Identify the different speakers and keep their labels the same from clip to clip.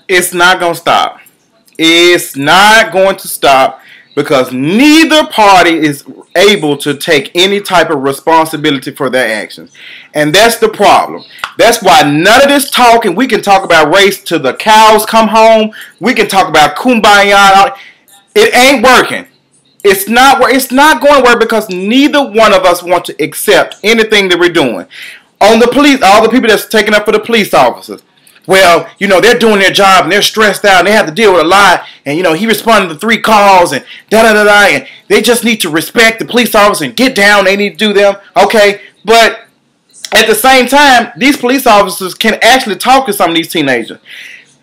Speaker 1: It's not going to stop. It's not going to stop because neither party is able to take any type of responsibility for their actions. And that's the problem. That's why none of this talking, we can talk about race till the cows come home. We can talk about kumbaya. It ain't working. It's not going to work because neither one of us want to accept anything that we're doing. On the police, all the people that's taking up for the police officers. Well, they're doing their job and they're stressed out and they have to deal with a lot. And, he responded to 3 calls and da-da-da-da. And they just need to respect the police officers and get down. They need to do them. Okay. But at the same time, these police officers can actually talk to some of these teenagers.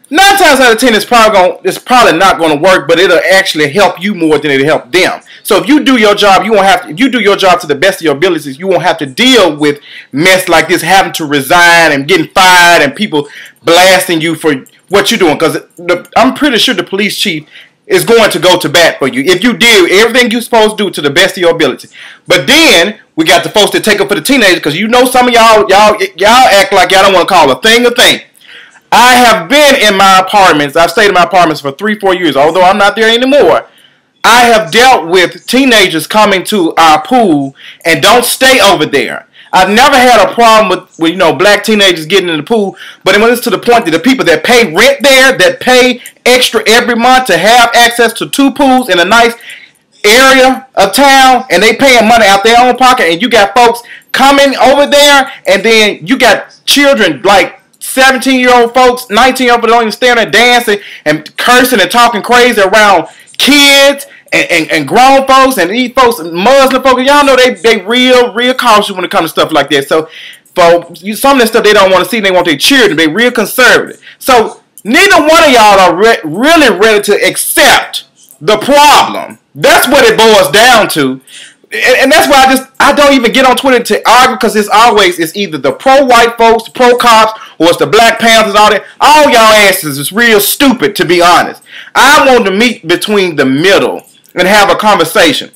Speaker 1: 9 times out of 10, it's probably not going to work, but it'll actually help you more than it'll help them. So if you do your job, if you do your job to the best of your abilities, you won't have to deal with mess like this, having to resign and getting fired and people blasting you for what you're doing. Because I'm pretty sure the police chief is going to go to bat for you if you did everything you're supposed to do to the best of your ability. But then we got the folks that take up for the teenagers, because some of y'all act like y'all don't want to call a thing a thing. I have been in my apartments. I've stayed in my apartments for 3-4 years, although I'm not there anymore. I have dealt with teenagers coming to our pool and don't stay over there. I've never had a problem with black teenagers getting in the pool, but when it's to the point that the people that pay rent there, that pay extra every month to have access to 2 pools in a nice area of town, and they paying money out their own pocket, and you got folks coming over there, and then you got children like 17-year-old folks, 19-year-old folks don't even stand there dancing and cursing and talking crazy around kids and grown folks, and these folks, Muslim folks, y'all know they real cautious when it comes to stuff like that. So for some of that stuff they don't want to see, they want their children. They real conservative. So neither one of y'all are really ready to accept the problem. That's what it boils down to. And that's why I don't even get on Twitter to argue, because it's either the pro-white folks, pro-cops, or it's the Black Panthers, all that. All y'all asses is real stupid, to be honest. I want to meet between the middle and have a conversation.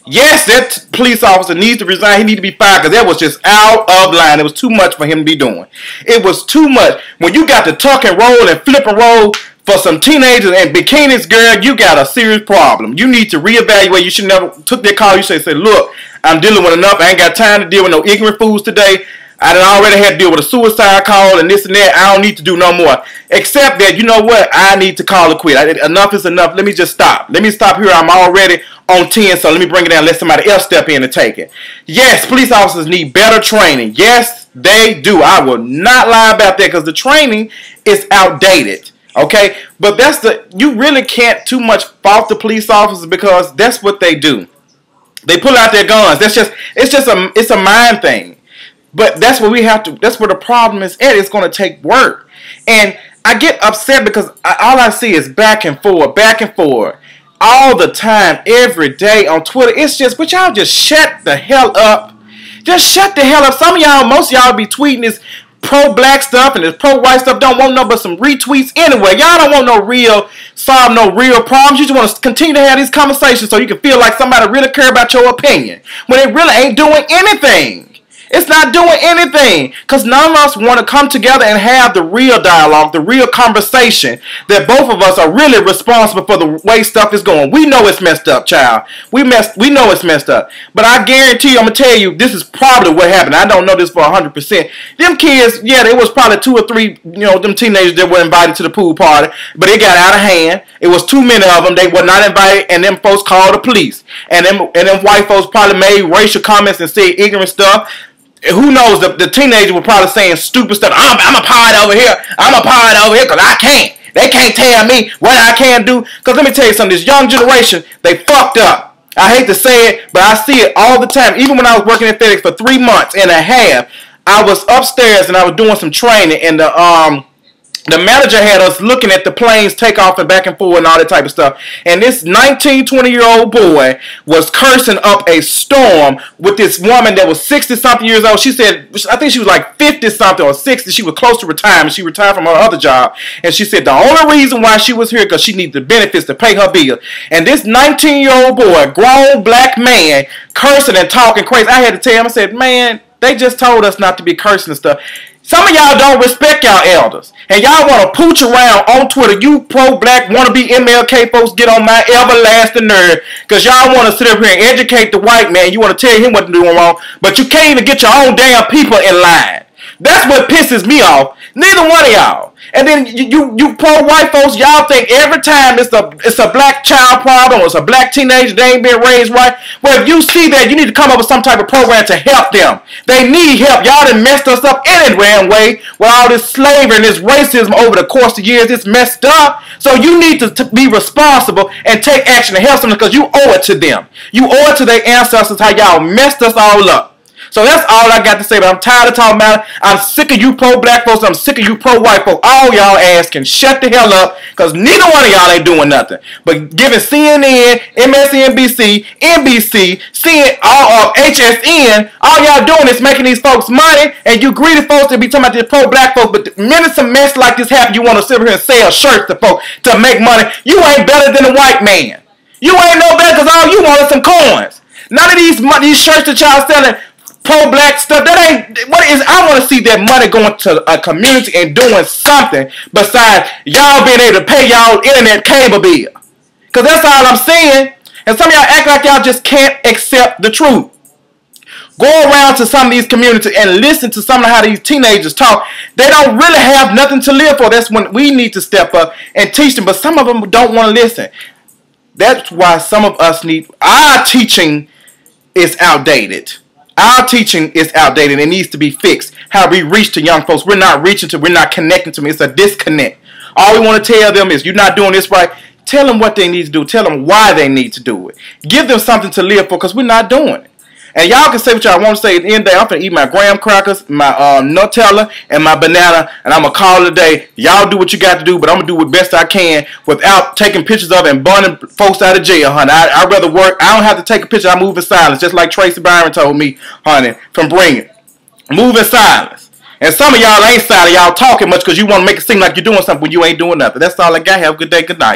Speaker 1: Yes, that police officer needs to resign. He needs to be fired because that was just out of line. It was too much for him to be doing. It was too much. When you got to tuck and roll and flip and roll for some teenagers and bikinis, girl, you got a serious problem. You need to reevaluate. You should never took that call. You should say, look, I'm dealing with enough. I ain't got time to deal with no ignorant fools today. I done already had to deal with a suicide call and this and that. I don't need to do no more. Except that, you know what? I need to call it quit. Enough is enough. Let me just stop. Let me stop here. I'm already on 10, so let me bring it down. Let somebody else step in and take it. Yes, police officers need better training. Yes, they do. I will not lie about that because the training is outdated. Okay? But you really can't too much fault the police officers because that's what they do. They pull out their guns. It's a mind thing. But that's what that's where the problem is at. It's going to take work. And I get upset because all I see is back and forth, all the time, every day on Twitter. It's just, but y'all just shut the hell up. Just shut the hell up. Most of y'all be tweeting this pro-black stuff and this pro-white stuff. Don't want no but some retweets anyway. Y'all don't want solve no real problems. You just want to continue to have these conversations so you can feel like somebody really care about your opinion when it really ain't doing anything. It's not doing anything because none of us want to come together and have the real dialogue, the real conversation that both of us are really responsible for the way stuff is going. We know it's messed up, child. We know it's messed up. But I guarantee you, I'm going to tell you, this is probably what happened. I don't know this for 100%. Them kids, yeah, there was probably 2 or 3, them teenagers that were invited to the pool party, but it got out of hand. It was too many of them. They were not invited, and them folks called the police. And them white folks probably made racial comments and said ignorant stuff. Who knows? The teenager was probably saying stupid stuff. I'm a pirate over here. I'm a pirate over here because I can't. They can't tell me what I can do. Because let me tell you something. This young generation, they fucked up. I hate to say it, but I see it all the time. Even when I was working at FedEx for 3 months and a half, I was upstairs and I was doing some training, and the manager had us looking at the planes take off and back and forth and all that type of stuff. And this 19, 20-year-old boy was cursing up a storm with this woman that was 60-something years old. She said, I think she was like 50-something or 60. She was close to retirement. She retired from her other job. And she said the only reason why she was here because she needed the benefits to pay her bill. And this 19-year-old boy, grown black man, cursing and talking crazy. I had to tell him, I said, man, they just told us not to be cursing and stuff. Some of y'all don't respect y'all elders. And y'all want to pooch around on Twitter. You pro-black wannabe MLK folks get on my everlasting nerve. Because y'all want to sit up here and educate the white man. You want to tell him what to do wrong. But you can't even get your own damn people in line. That's what pisses me off. Neither one of y'all. And then you pro-white folks, y'all think every time it's a black child problem or it's a black teenager, they ain't been raised right. Well, if you see that, you need to come up with some type of program to help them. They need help. Y'all done messed us up any damn way with all this slavery and this racism over the course of years. It's messed up. So you need to be responsible and take action to help them because you owe it to them. You owe it to their ancestors how y'all messed us all up. So that's all I got to say, but I'm tired of talking about it. I'm sick of you pro-black folks. I'm sick of you pro-white folks. All y'all ass can shut the hell up because neither one of y'all ain't doing nothing. But giving CNN, MSNBC, NBC, HSN, all y'all doing is making these folks money, and you greedy folks to be talking about this pro-black folks, but the minute some mess like this happen, you want to sit here and sell shirts to folks to make money. You ain't better than a white man. You ain't no better because all you want is some coins. None of these shirts that y'all selling pro-black stuff, that ain't what is. I want to see that money going to a community and doing something besides y'all being able to pay y'all internet cable bill. Because that's all I'm saying. And some of y'all act like y'all just can't accept the truth. Go around to some of these communities and listen to some of how these teenagers talk. They don't really have nothing to live for. That's when we need to step up and teach them. But some of them don't want to listen. That's why some of us need. Our teaching is outdated. Our teaching is outdated. It needs to be fixed. How we reach to young folks. We're not reaching to, we're not connecting to them. It's a disconnect. All we want to tell them is, you're not doing this right. Tell them what they need to do. Tell them why they need to do it. Give them something to live for because we're not doing it. And y'all can say what y'all want to say. At the end of the day, I'm going to eat my graham crackers, my Nutella, and my banana, and I'm going to call it a day. Y'all do what you got to do, but I'm going to do what best I can without taking pictures of it and burning folks out of jail, honey. I'd rather work. I don't have to take a picture. I move in silence, just like Tracy Byron told me, honey, from Bring It. Move in silence. And some of y'all ain't silent. Y'all talking much because you want to make it seem like you're doing something when you ain't doing nothing. That's all I got. Have a good day. Good night.